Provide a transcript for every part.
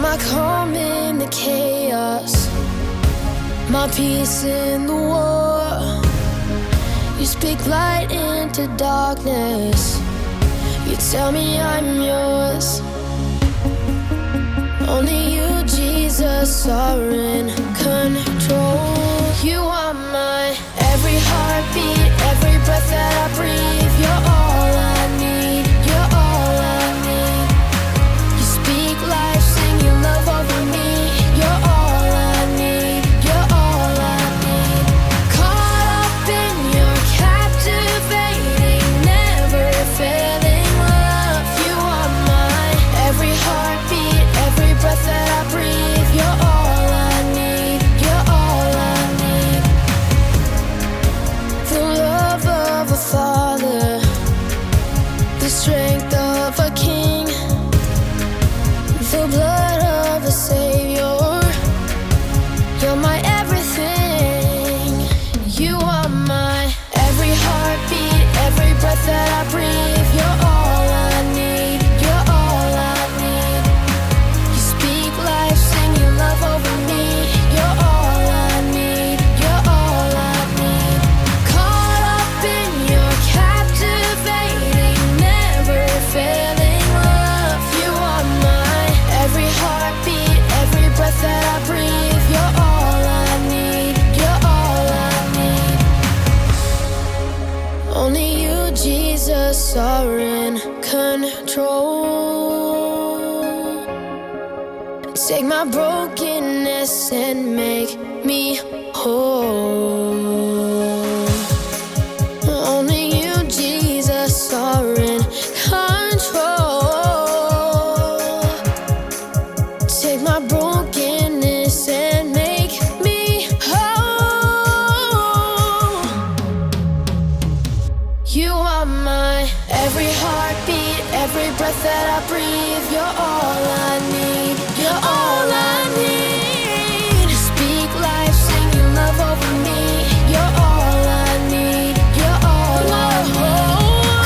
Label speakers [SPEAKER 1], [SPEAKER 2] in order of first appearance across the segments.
[SPEAKER 1] my calm in the chaos, my peace in the war. You speak light into darkness. You tell me I'm yours. Only you, Jesus, are in control. You are my every heartbeat, every breath that I breathe. You're all I need. You're all I need. You speak life, sing your love over me. You're all I need. You're all I need. Caught up in your captivating, never failing love. You are my every heartbeat, every breath that I breathe. You're all I need. You're all I need. The love of a father, the strength of a king, the blood of a savior. You're my everything. You are my every heartbeat, every breath that I breathe. You're all I need. You're all I need. You speak life, sing your love over me. You're all I need. You're all I need. Caught up in your captivating, never failing love. You are my every heartbeat, every breath that I breathe. You're all I need. You're all I need. Only you, Jesus, are in control. Take my brokenness and make me whole. Only you, Jesus, are in control. Take my brokenness and make me whole. You are my every heartbeat, every breath that I breathe. You're all I need. You're all I need. Speak life, sing your love over me. You're all I need. You're all I need.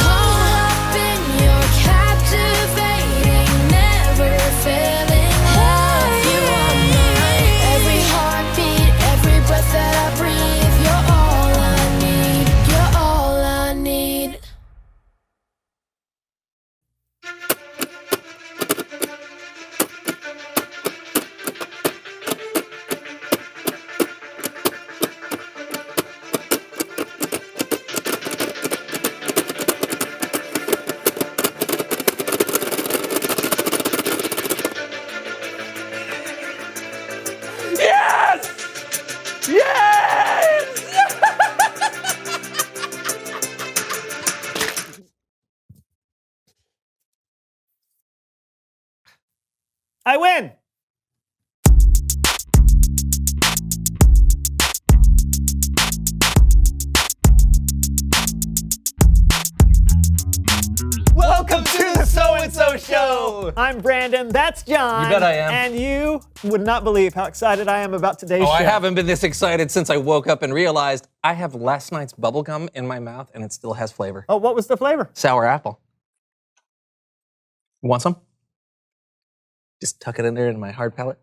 [SPEAKER 1] Caught up in your captivating, never failing love. You are my every heartbeat, every breath that I breathe. You're all I need. You're all I need.
[SPEAKER 2] Yes! Yes! I win! Welcome to the So-and-So Show! I'm Brandon, that's John.
[SPEAKER 3] You bet I am.
[SPEAKER 2] And you would not believe how excited I am about today's show.
[SPEAKER 3] I haven't been this excited since I woke up and realized I have last night's bubble gum in my mouth and it still has flavor.
[SPEAKER 2] Oh, what was the flavor?
[SPEAKER 3] Sour apple. Want some? Just tuck it in there in my hard palate.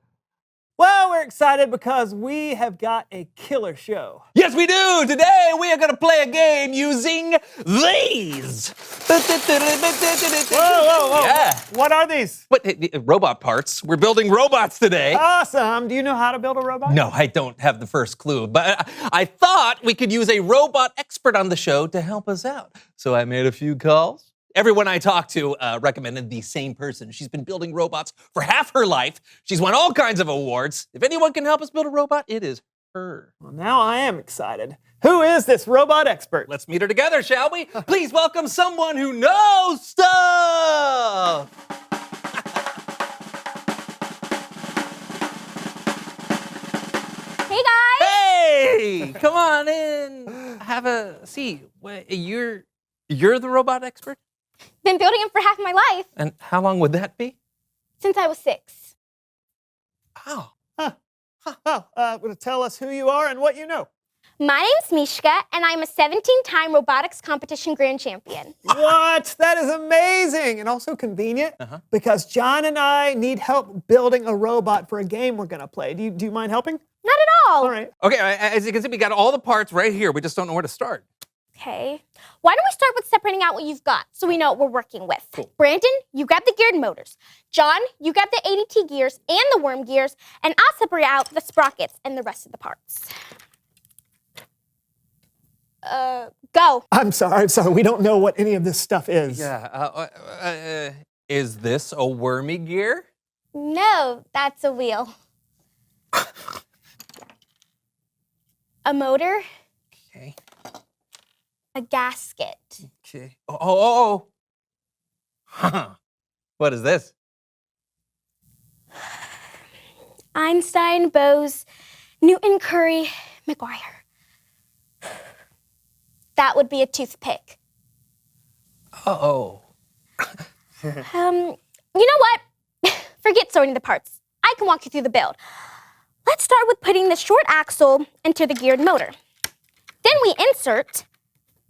[SPEAKER 2] Well, we're excited because we have got a killer show.
[SPEAKER 3] Yes, we do! Today we are going to play a game using these!
[SPEAKER 2] Whoa.
[SPEAKER 3] Yeah.
[SPEAKER 2] What are these?
[SPEAKER 3] What, robot parts. We're building robots today.
[SPEAKER 2] Awesome. Do you know how to build a robot?
[SPEAKER 3] No, I don't have the first clue, but I thought we could use a robot expert on the show to help us out. So I made a few calls. Everyone I talked to recommended the same person. She's been building robots for half her life. She's won all kinds of awards. If anyone can help us build a robot, it is her.
[SPEAKER 2] Well, now I am excited. Who is this robot expert?
[SPEAKER 3] Let's meet her together, shall we? Please welcome someone who knows stuff!
[SPEAKER 4] Hey guys!
[SPEAKER 3] Hey! Come on in. Have a seat. Wait, you're the robot expert?
[SPEAKER 4] Been building them for half my life,
[SPEAKER 3] And how long would that be?
[SPEAKER 4] since I was 6.
[SPEAKER 3] Oh.
[SPEAKER 2] Will tell us who you are and what you know.
[SPEAKER 4] My name's Mishka, and I'm a 17-time robotics competition grand champion.
[SPEAKER 2] What? That is amazing and also convenient because John and I need help building a robot for a game we're going to play. Do you mind helping?
[SPEAKER 4] Not at all.
[SPEAKER 2] All right.
[SPEAKER 3] Okay, as you can see, we got all the parts right here. We just don't know where to start.
[SPEAKER 4] Okay. Why don't we start with separating out what you've got so we know what we're working with?
[SPEAKER 3] Cool.
[SPEAKER 4] Brandon, you grab the geared motors. John, you grab the ADT gears and the worm gears, and I'll separate out the sprockets and the rest of the parts. Go.
[SPEAKER 2] I'm sorry. We don't know what any of this stuff is.
[SPEAKER 3] Yeah. Is this a wormy gear?
[SPEAKER 4] No, that's a wheel. A motor,
[SPEAKER 3] Okay.
[SPEAKER 4] a gasket.
[SPEAKER 3] Okay. Oh. Huh. What is this?
[SPEAKER 4] Einstein, Bose, Newton, Curry, McGuire. That would be a toothpick.
[SPEAKER 3] Oh.
[SPEAKER 4] You know what? Forget sorting the parts. I can walk you through the build. Let's start with putting the short axle into the geared motor. Then we insert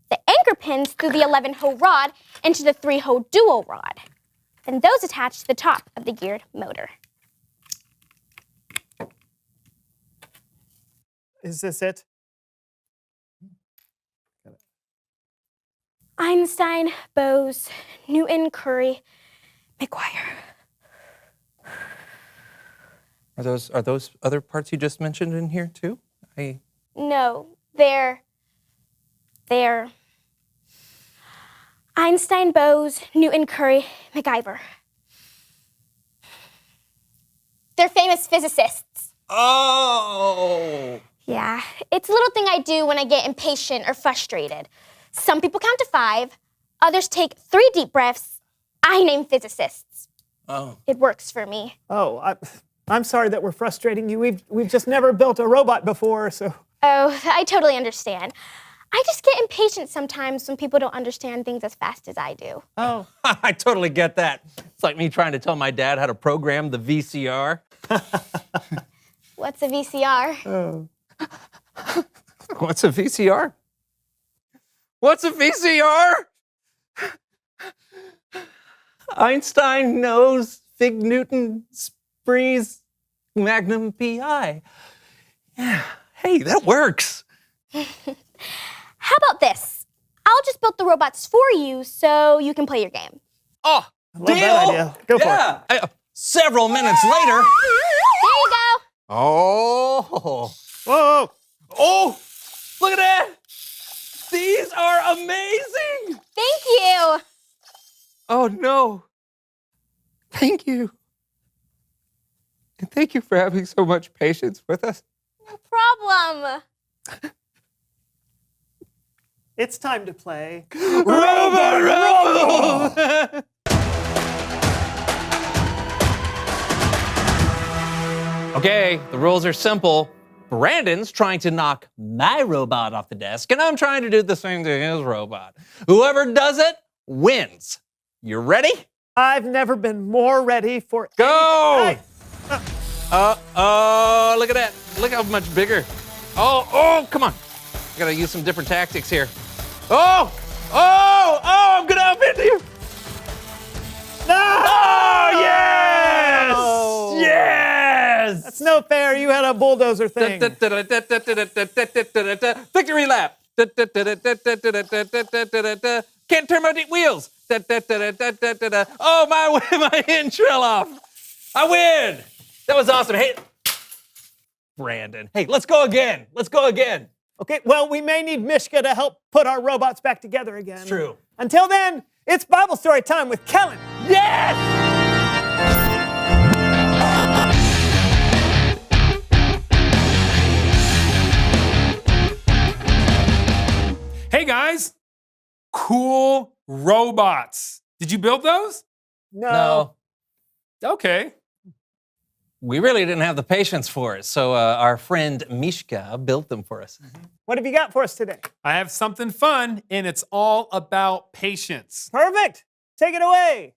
[SPEAKER 4] the anchor pins through the 11-hole rod into the 3-hole dual rod. Then those attach to the top of the geared motor.
[SPEAKER 2] Is this it?
[SPEAKER 4] Einstein, Bose, Newton, Curry, McGuire.
[SPEAKER 3] Are those other parts you just mentioned in here too?
[SPEAKER 4] No, they're Einstein, Bose, Newton, Curry, MacGyver. They're famous physicists.
[SPEAKER 3] Oh.
[SPEAKER 4] Yeah, it's a little thing I do when I get impatient or frustrated. Some people count to 5, others take 3 deep breaths. I name physicists.
[SPEAKER 3] Oh.
[SPEAKER 4] It works for me.
[SPEAKER 2] Oh, I'm sorry that we're frustrating you. We've just never built a robot before, so.
[SPEAKER 4] Oh, I totally understand. I just get impatient sometimes when people don't understand things as fast as I do.
[SPEAKER 2] Oh.
[SPEAKER 3] I totally get that. It's like me trying to tell my dad how to program the VCR.
[SPEAKER 4] What's a VCR?
[SPEAKER 2] Oh.
[SPEAKER 3] What's a VCR? What's a VCR? Einstein knows Fig Newton sprees Magnum PI. Yeah, hey, that works.
[SPEAKER 4] How about this? I'll just build the robots for you so you can play your game.
[SPEAKER 3] Oh,
[SPEAKER 2] Love
[SPEAKER 3] deal.
[SPEAKER 2] that idea. Go for it.
[SPEAKER 3] Yeah. Several minutes later.
[SPEAKER 4] There you go.
[SPEAKER 3] Oh.
[SPEAKER 2] Whoa.
[SPEAKER 3] Oh, look at that. These are amazing.
[SPEAKER 4] Thank you.
[SPEAKER 3] Oh, no. Thank you. And thank you for having so much patience with us.
[SPEAKER 4] No problem.
[SPEAKER 2] It's time to play.
[SPEAKER 3] Robot Rumble! Okay, the rules are simple. Brandon's trying to knock my robot off the desk, and I'm trying to do the same to his robot. Whoever does it wins. You ready?
[SPEAKER 2] I've never been more ready for.
[SPEAKER 3] Go!
[SPEAKER 2] Hey.
[SPEAKER 3] Oh, look at that. Look how much bigger. Oh, come on. I gotta use some different tactics here. Oh, I'm gonna upend you.
[SPEAKER 2] No!
[SPEAKER 3] Oh, yes!
[SPEAKER 2] Oh.
[SPEAKER 3] Yes!
[SPEAKER 2] That's no fair. You had a bulldozer thing.
[SPEAKER 3] Victory lap. Can't turn my wheels. Oh, my hinge fell off. I win. That was awesome. Hey, Brandon. Hey, let's go again.
[SPEAKER 2] Okay, well, we may need Mishka to help put our robots back together again.
[SPEAKER 3] It's true.
[SPEAKER 2] Until then, it's Bible story time with Kellen.
[SPEAKER 3] Yes!
[SPEAKER 5] Hey guys, cool robots. Did you build those?
[SPEAKER 3] No.
[SPEAKER 5] Okay.
[SPEAKER 3] We really didn't have the patience for it, so our friend Mishka built them for us.
[SPEAKER 2] What have you got for us today?
[SPEAKER 5] I have something fun, and it's all about patience.
[SPEAKER 2] Perfect. Take it away.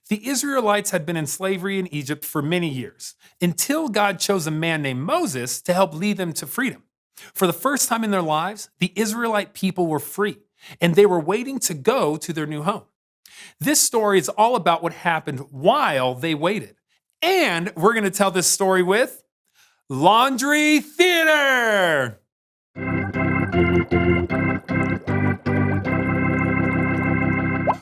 [SPEAKER 5] The Israelites had been in slavery in Egypt for many years, until God chose a man named Moses to help lead them to freedom. For the first time in their lives, the Israelite people were free, and they were waiting to go to their new home. This story is all about what happened while they waited. And we're going to tell this story with Laundry Theater.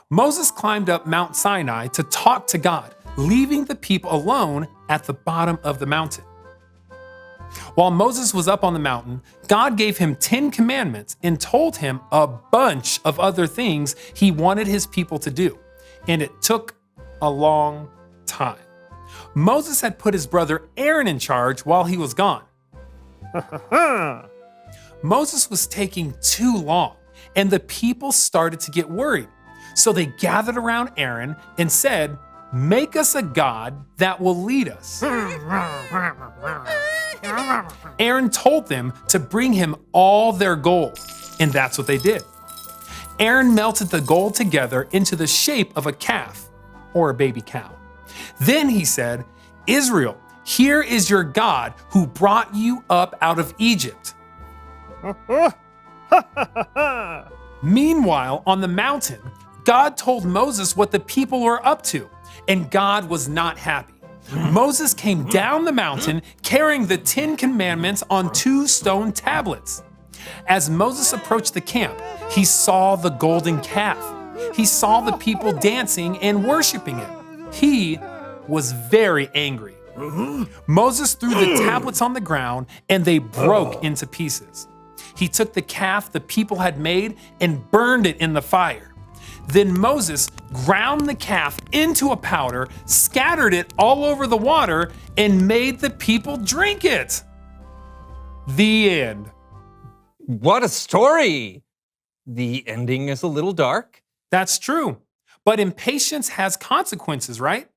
[SPEAKER 5] Moses climbed up Mount Sinai to talk to God, leaving the people alone at the bottom of the mountain. While Moses was up on the mountain, God gave him 10 commandments and told him a bunch of other things he wanted his people to do. And it took a long time. Moses had put his brother Aaron in charge while he was gone. Moses was taking too long, and the people started to get worried. So they gathered around Aaron and said, "Make us a god that will lead us." Aaron told them to bring him all their gold, and that's what they did. Aaron melted the gold together into the shape of a calf or a baby cow. Then he said, "Israel, here is your God who brought you up out of Egypt." Meanwhile, on the mountain, God told Moses what the people were up to, and God was not happy. Moses came down the mountain carrying the 10 commandments on 2 stone tablets. As Moses approached the camp, he saw the golden calf. He saw the people dancing and worshiping it. He was very angry. Moses threw the tablets on the ground and they broke into pieces. He took the calf the people had made and burned it in the fire. Then Moses ground the calf into a powder, scattered it all over the water, and made the people drink it. The end.
[SPEAKER 3] What a story! The ending is a little dark.
[SPEAKER 5] That's true. But impatience has consequences, right?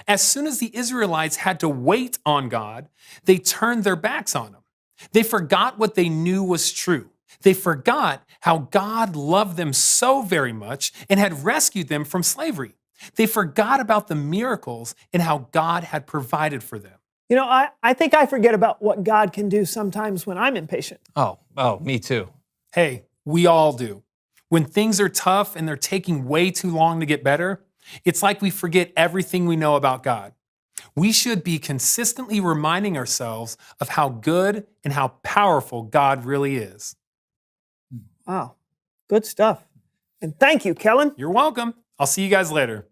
[SPEAKER 5] As soon as the Israelites had to wait on God, they turned their backs on him. They forgot what they knew was true. They forgot how God loved them so very much and had rescued them from slavery. They forgot about the miracles and how God had provided for them.
[SPEAKER 2] You know, I think I forget about what God can do sometimes when I'm impatient.
[SPEAKER 3] Oh, me too.
[SPEAKER 5] Hey, we all do. When things are tough and they're taking way too long to get better, it's like we forget everything we know about God. We should be consistently reminding ourselves of how good and how powerful God really is.
[SPEAKER 2] Wow, good stuff. And thank you, Kellen.
[SPEAKER 5] You're welcome. I'll see you guys later.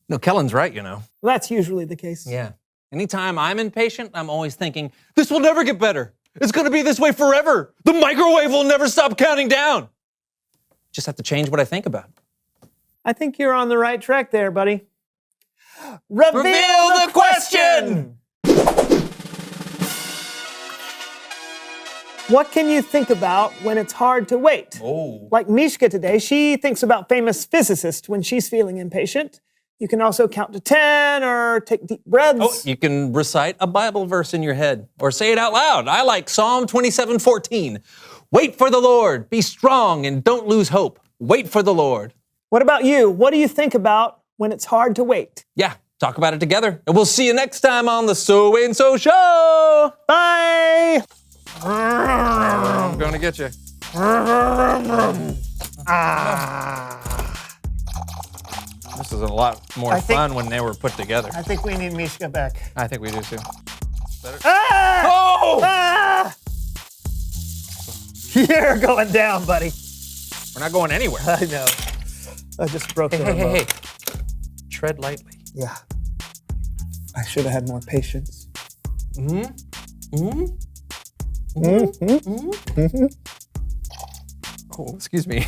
[SPEAKER 3] No, Kellen's right, you know.
[SPEAKER 2] Well, that's usually the case.
[SPEAKER 3] Yeah. Anytime I'm impatient, I'm always thinking, this will never get better. It's going to be this way forever. The microwave will never stop counting down. Just have to change what I think about.
[SPEAKER 2] I think you're on the right track there, buddy. Reveal
[SPEAKER 3] the question!
[SPEAKER 2] What can you think about when it's hard to wait?
[SPEAKER 3] Oh.
[SPEAKER 2] Like Mishka today, she thinks about famous physicists when she's feeling impatient. You can also count to 10 or take deep breaths.
[SPEAKER 3] Oh, you can recite a Bible verse in your head or say it out loud. I like Psalm 27:14. Wait for the Lord, be strong and don't lose hope. Wait for the Lord.
[SPEAKER 2] What about you? What do you think about when it's hard to wait?
[SPEAKER 3] Yeah, talk about it together. And we'll see you next time on the So and So Show.
[SPEAKER 2] Bye!
[SPEAKER 3] I'm gonna get you. This is a lot more fun when they were put together.
[SPEAKER 2] I think we need Mishka back.
[SPEAKER 3] I think we do too.
[SPEAKER 2] Oh!
[SPEAKER 3] Oh!
[SPEAKER 2] You're going down, buddy.
[SPEAKER 3] We're not going anywhere.
[SPEAKER 2] I know. I just broke the remote.
[SPEAKER 3] Hey. Tread lightly.
[SPEAKER 2] Yeah. I should have had more patience.
[SPEAKER 3] Oh, excuse me.